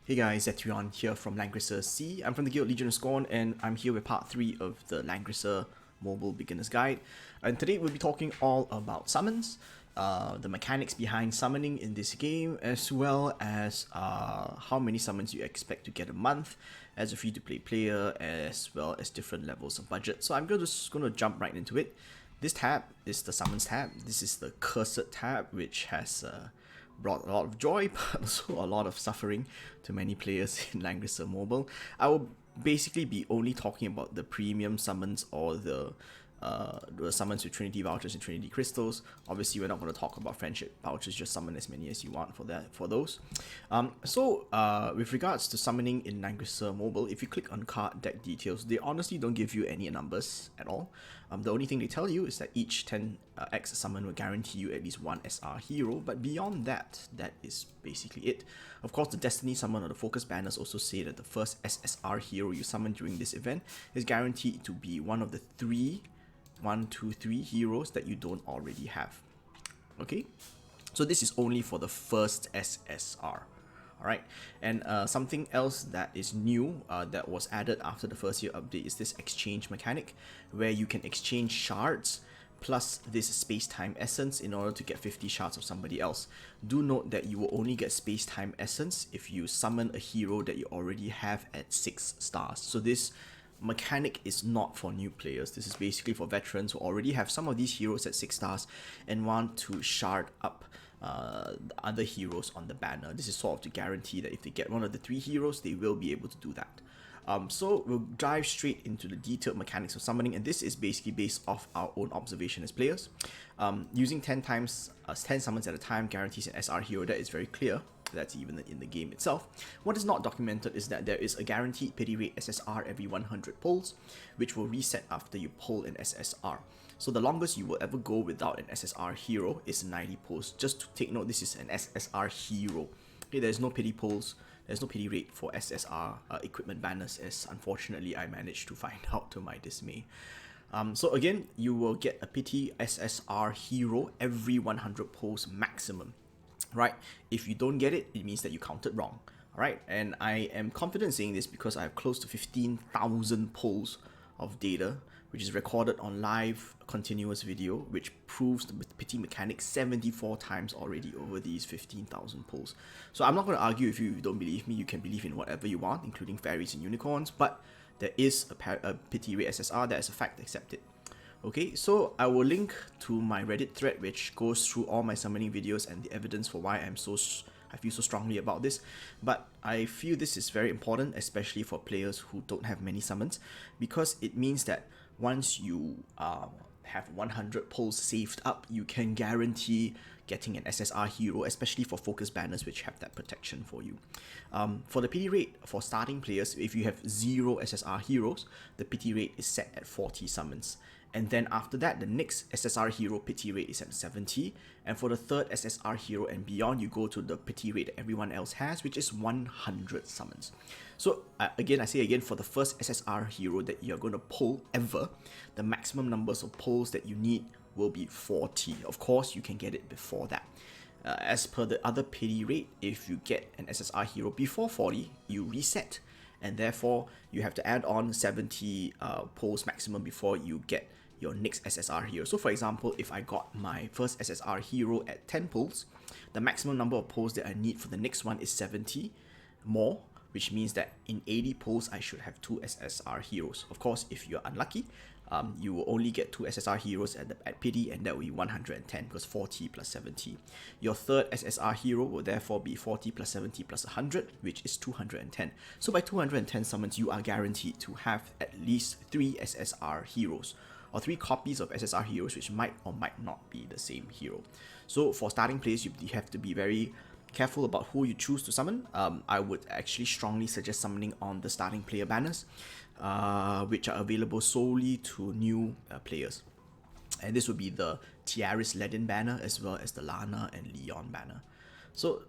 Hey guys, Etrion here from Langrisser C. I'm from the Guild Legion of Scorn, and I'm here with part 3 of the Langrisser Mobile Beginner's Guide. And today we'll be talking all about summons, the mechanics behind summoning in this game, as well as how many summons you expect to get a month as a free-to-play player, as well as different levels of budget. So I'm just going to jump right into it. This tab is the Summons tab. This is the Cursed tab, which has brought a lot of joy, but also a lot of suffering to many players in Langrisser Mobile. I will basically be only talking about the premium summons or the summons with Trinity vouchers and Trinity crystals. Obviously, we're not going to talk about friendship vouchers, just summon as many as you want for those. With regards to summoning in Langrisser Mobile, if you click on card deck details, they honestly don't give you any numbers at all. The only thing they tell you is that each 10x summon will guarantee you at least one SR hero, but beyond that, that is basically it. Of course, the Destiny summon or the Focus banners also say that the first SSR hero you summon during this event is guaranteed to be one of the three heroes that you don't already have. Okay, so this is only for the first SSR. Alright, and something else that is new that was added after the first year update is this exchange mechanic, where you can exchange shards plus this space-time essence in order to get 50 shards of somebody else. Do note that you will only get space-time essence if you summon a hero that you already have at 6 stars. So this mechanic is not for new players. This is basically for veterans who already have some of these heroes at 6 stars and want to shard up the other heroes on the banner. This is sort of to guarantee that if they get one of the 3 heroes, they will be able to do that. So we'll dive straight into the detailed mechanics of summoning, and this is basically based off our own observation as players. Using 10 summons at a time guarantees an SR hero. That is very clear. That's even in the game itself. What is not documented is that there is a guaranteed pity rate SSR every 100 pulls, which will reset after you pull an SSR. So the longest you will ever go without an SSR hero is 90 pulls. Just to take note, this is an SSR hero. Okay, there's no pity pulls, there's no pity rate for SSR equipment banners, as unfortunately I managed to find out to my dismay. So again, you will get a pity SSR hero every 100 pulls maximum. Right? If you don't get it, it means that you counted wrong. Alright, and I am confident in saying this because I have close to 15,000 pulls of data, which is recorded on live continuous video, which proves the pity mechanic 74 times already over these 15,000 pulls. So I'm not going to argue if you don't believe me. You can believe in whatever you want, including fairies and unicorns, but there is a pity rate SSR. That is a fact, accept it. Okay, so I will link to my Reddit thread, which goes through all my summoning videos and the evidence for why I feel so strongly about this. But I feel this is very important, especially for players who don't have many summons, because it means that once you have 100 pulls saved up, you can guarantee getting an SSR hero, especially for focus banners which have that protection for you. For the pity rate for starting players, if you have 0 SSR heroes, the pity rate is set at 40 summons. And then after that, the next SSR hero pity rate is at 70. And for the third SSR hero and beyond, you go to the pity rate that everyone else has, which is 100 summons. So again, I say again, for the first SSR hero that you're going to pull ever, the maximum numbers of pulls that you need will be 40. Of course, you can get it before that. As per the other pity rate, if you get an SSR hero before 40, you reset. And therefore, you have to add on 70 pulls maximum before you get your next SSR hero. So for example, if I got my first SSR hero at 10 pulls, the maximum number of pulls that I need for the next one is 70 more, which means that in 80 pulls, I should have 2 SSR heroes. Of course, if you're unlucky, you will only get 2 SSR heroes at pity, and that will be 110 because 40 plus 70. Your third SSR hero will therefore be 40 plus 70 plus 100, which is 210. So by 210 summons, you are guaranteed to have at least 3 SSR heroes, or 3 copies of SSR heroes, which might or might not be the same hero. So for starting players, you have to be very careful about who you choose to summon. I would actually strongly suggest summoning on the starting player banners, which are available solely to new players. And this would be the Tiaris Ledin banner, as well as the Lana and Leon banner. So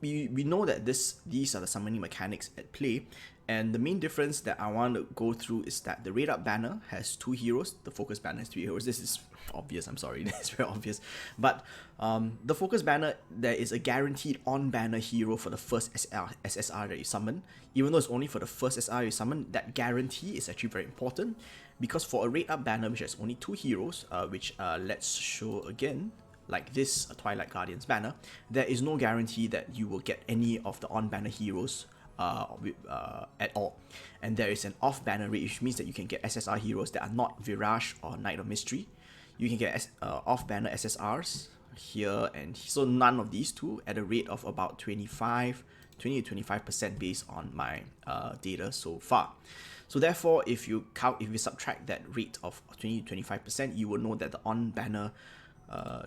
we know that these are the summoning mechanics at play, and the main difference that I want to go through is that the Raid Up banner has 2 heroes, the Focus banner has 3 heroes. This is obvious, I'm sorry, this is very obvious. But the Focus banner, there is a guaranteed on-banner hero for the first SSR that you summon. Even though it's only for the first SSR you summon, that guarantee is actually very important, because for a Raid Up banner which has only 2 heroes, which let's show again, like this Twilight Guardians banner, there is no guarantee that you will get any of the on-banner heroes at all. And there is an off-banner rate, which means that you can get SSR heroes that are not Virage or Knight of Mystery. You can get off-banner SSRs here, and so none of these two, at a rate of about 20 to 25% based on my data so far. So therefore, if you subtract that rate of 20 to 25%, you will know that the on-banner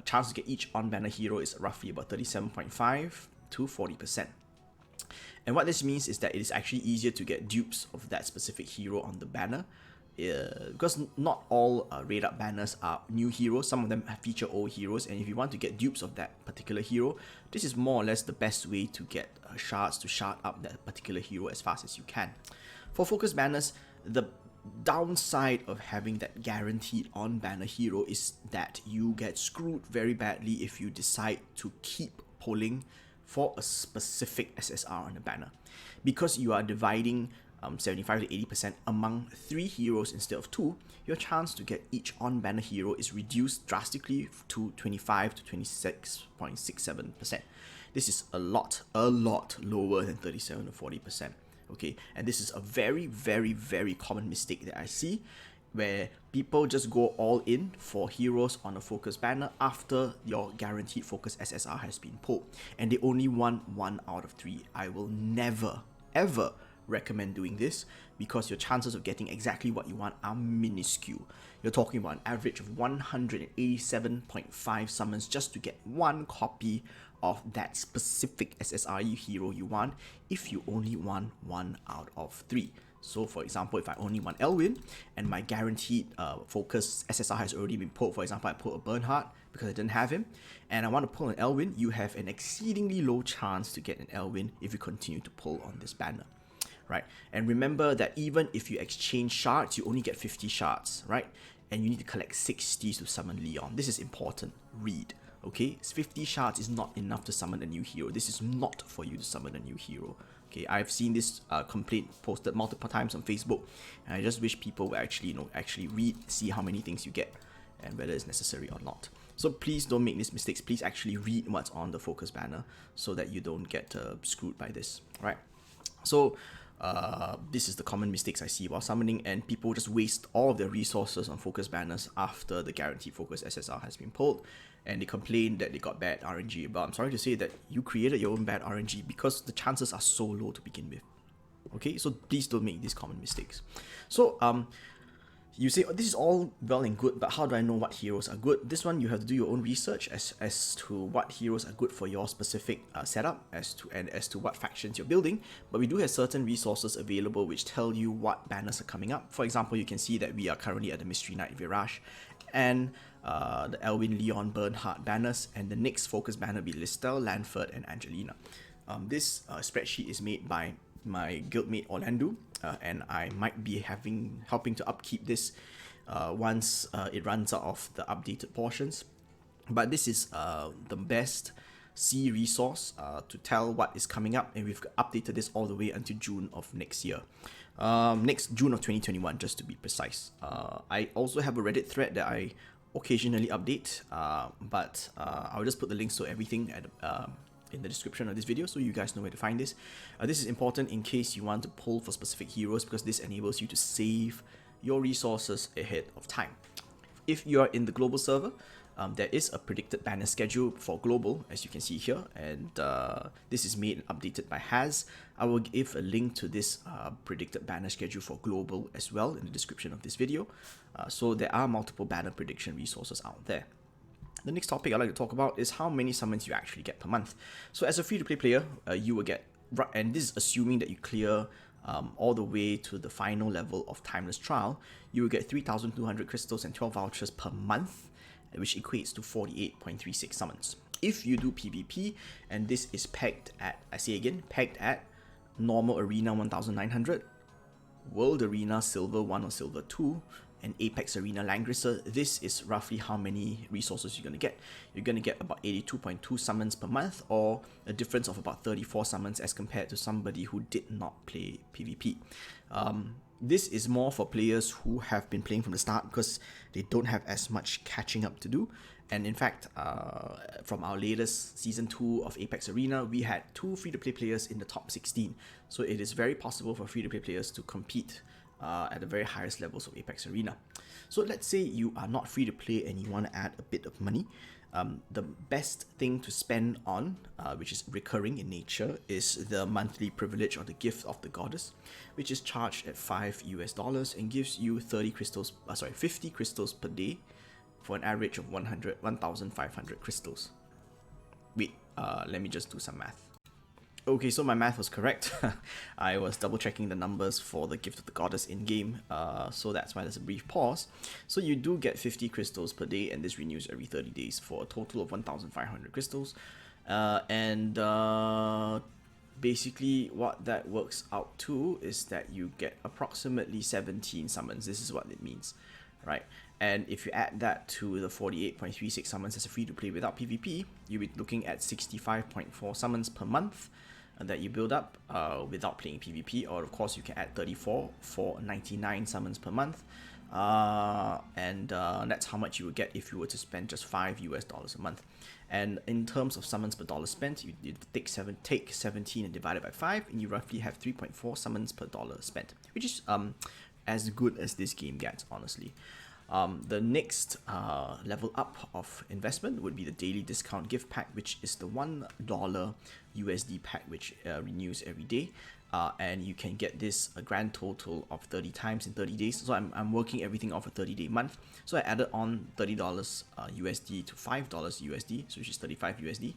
chance to get each on-banner hero is roughly about 37.5 to 40%. And what this means is that it is actually easier to get dupes of that specific hero on the banner, because not all Raid Up banners are new heroes. Some of them feature old heroes, and if you want to get dupes of that particular hero, this is more or less the best way to get shards to shard up that particular hero as fast as you can. For Focus banners, the downside of having that guaranteed on-banner hero is that you get screwed very badly if you decide to keep pulling for a specific SSR on the banner, because you are dividing 75 to 80% among 3 heroes instead of 2. Your chance to get each on-banner hero is reduced drastically to 25 to 26.67%. This is a lot lower than 37 to 40%. Okay, and this is a very, very, very common mistake that I see, where people just go all in for heroes on a Focus banner after your guaranteed Focus SSR has been pulled, and they only want 1 out of 3. I will never, ever recommend doing this, because your chances of getting exactly what you want are minuscule. You're talking about an average of 187.5 summons just to get 1 copy of that specific SSR hero you want, if you only want 1 out of 3. So for example, if I only want Elwyn and my guaranteed Focus SSR has already been pulled, for example I pulled a Bernhard because I didn't have him, and I want to pull an Elwyn, you have an exceedingly low chance to get an Elwyn if you continue to pull on this banner. Right, and remember that even if you exchange shards, you only get 50 shards, right? And you need to collect 60 to summon Leon. This is important. Read. Okay, 50 shards is not enough to summon a new hero. This is not for you to summon a new hero. Okay, I've seen this complaint posted multiple times on Facebook, and I just wish people would actually read, see how many things you get, and whether it's necessary or not. So please don't make these mistakes. Please actually read what's on the Focus banner so that you don't get screwed by this. Right? So this is the common mistakes I see while summoning, and people just waste all of their resources on Focus banners after the guaranteed Focus SSR has been pulled, and they complain that they got bad RNG. But I'm sorry to say that you created your own bad RNG, because the chances are so low to begin with. Okay, so please don't make these common mistakes. So you say, oh, this is all well and good, but how do I know what heroes are good? This one you have to do your own research as to what heroes are good for your specific setup, as to what factions you're building. But we do have certain resources available which tell you what banners are coming up. For example, you can see that we are currently at the Mystery Knight Virage and the Elwyn, Leon, Bernhard banners, and the next Focus banner will be Listel, Lanford, and Angelina. This spreadsheet is made by my guildmate Orlando, and I might be helping to upkeep this once it runs out of the updated portions. But this is the best C resource to tell what is coming up, and we've updated this all the way until June of next year. Next June of 2021, just to be precise. I also have a Reddit thread that I occasionally update, but I'll just put the links to everything at in the description of this video, so you guys know where to find this. This is important in case you want to pull for specific heroes, because this enables you to save your resources ahead of time. If you are in the global server, there is a predicted banner schedule for global, as you can see here, and this is made and updated by Haz. I will give a link to this predicted banner schedule for global as well in the description of this video. So there are multiple banner prediction resources out there. The next topic I'd like to talk about is how many summons you actually get per month. So as a free-to-play player, you will get, and this is assuming that you clear all the way to the final level of Timeless Trial, you will get 3,200 crystals and 12 vouchers per month, which equates to 48.36 summons. If you do PvP, and this is pegged at, I say again, pegged at normal arena 1900, World Arena Silver 1 or Silver 2, and Apex Arena Langrisser, this is roughly how many resources you're going to get. You're going to get about 82.2 summons per month, or a difference of about 34 summons as compared to somebody who did not play PvP. This is more for players who have been playing from the start because they don't have as much catching up to do. And in fact, from our latest Season 2 of Apex Arena, we had 2 free-to-play players in the top 16. So it is very possible for free-to-play players to compete at the very highest levels of Apex Arena. So let's say you are not free to play and you want to add a bit of money. The best thing to spend on, which is recurring in nature, is the monthly privilege or the gift of the goddess, which is charged at $5 and gives you 50 crystals per day for an average of 1,500 crystals. Wait, let me just do some math. Okay, so my math was correct. I was double checking the numbers for the gift of the goddess in game, so that's why there's a brief pause. So you do get 50 crystals per day, and this renews every 30 days for a total of 1,500 crystals. Basically what that works out to is that you get approximately 17 summons. This is what it means, right? And if you add that to the 48.36 summons as a free-to-play without PvP, you'll be looking at 65.4 summons per month that you build up without playing PvP. Or of course you can add 34 for 99 summons per month, and that's how much you would get if you were to spend just $5 a month. And in terms of summons per dollar spent, you take 17 and divide it by 5, and you roughly have 3.4 summons per dollar spent, which is as good as this game gets, honestly. The next level up of investment would be the daily discount gift pack, which is the $1 USD pack, which renews every day, and you can get this a grand total of 30 times in 30 days. So I'm working everything off a 30-day month, so I added on $30 USD to $5 USD, so which is 35 USD.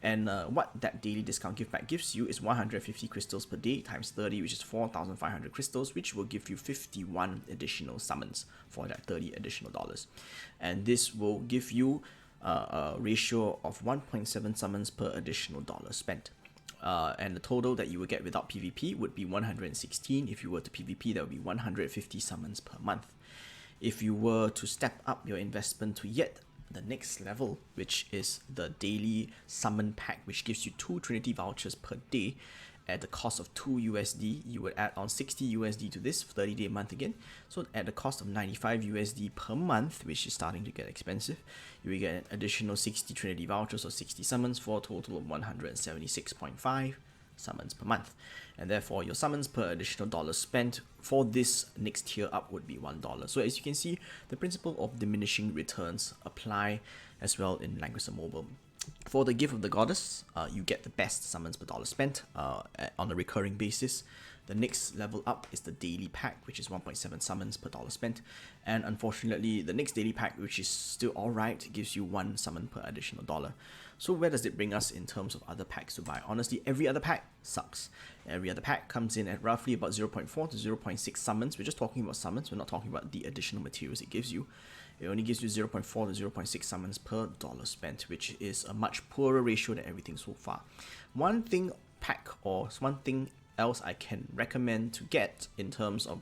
And what that daily discount gift pack gives you is 150 crystals per day times 30, which is 4,500 crystals, which will give you 51 additional summons for that 30 additional dollars. And this will give you a ratio of 1.7 summons per additional dollar spent. And the total that you will get without PvP would be 116. If you were to PvP, that would be 150 summons per month. If you were to step up your investment to yet the next level, which is the daily summon pack, which gives you 2 Trinity vouchers per day at the cost of 2 USD, you would add on 60 USD to this 30-day month again. So at the cost of 95 USD per month, which is starting to get expensive, you will get an additional 60 Trinity vouchers or 60 summons for a total of 176.5 summons per month. And therefore your summons per additional dollar spent for this next tier up would be $1. So as you can see, the principle of diminishing returns apply as well in Langrisser Mobile. For the gift of the goddess, you get the best summons per dollar spent on a recurring basis. The next level up is the daily pack, which is 1.7 summons per dollar spent. And unfortunately, the next daily pack, which is still alright, gives you 1 summon per additional dollar. So where does it bring us in terms of other packs to buy? Honestly, every other pack sucks. Every other pack comes in at roughly about 0.4 to 0.6 summons. We're just talking about summons. We're not talking about the additional materials it gives you. It only gives you 0.4 to 0.6 summons per dollar spent, which is a much poorer ratio than everything so far. One thing else I can recommend to get in terms of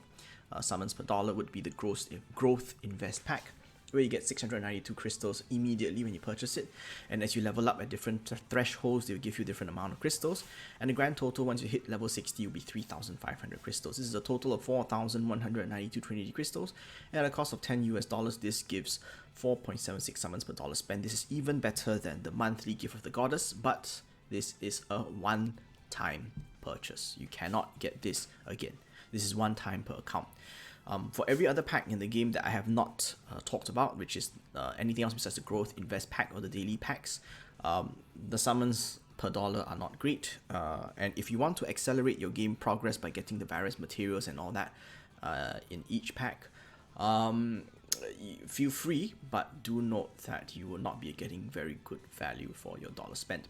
summons per dollar would be the growth invest pack, where you get 692 crystals immediately when you purchase it, and as you level up at different thresholds, they'll give you different amount of crystals, and the grand total once you hit level 60 will be 3,500 crystals. This is a total of 4,192 Trinity crystals, and at a cost of $10 this gives 4.76 summons per dollar spent. This is even better than the monthly gift of the goddess, but this is a one-time purchase. You cannot get this again. This is one time per account. For every other pack in the game that I have not talked about, which is anything else besides the growth invest pack or the daily packs, the summons per dollar are not great, and if you want to accelerate your game progress by getting the various materials and all that in each pack, feel free, but do note that you will not be getting very good value for your dollar spent.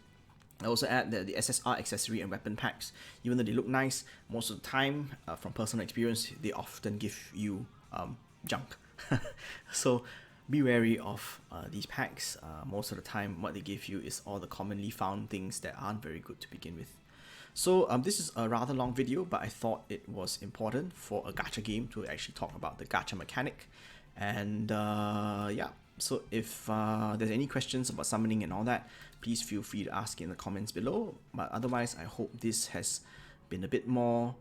I also add that the SSR accessory and weapon packs, even though they look nice, most of the time, from personal experience, they often give you junk. So be wary of these packs. Most of the time what they give you is all the commonly found things that aren't very good to begin with. So this is a rather long video, but I thought it was important for a gacha game to actually talk about the gacha mechanic. And yeah, so if there's any questions about summoning and all that, please feel free to ask in the comments below. But otherwise, I hope this has been a bit more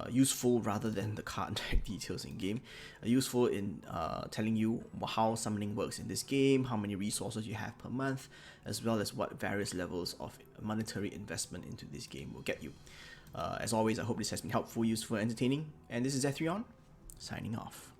useful rather than the card deck details in game. Useful in telling you how summoning works in this game, how many resources you have per month, as well as what various levels of monetary investment into this game will get you. As always, I hope this has been helpful, useful, entertaining, and this is Ethrion, signing off.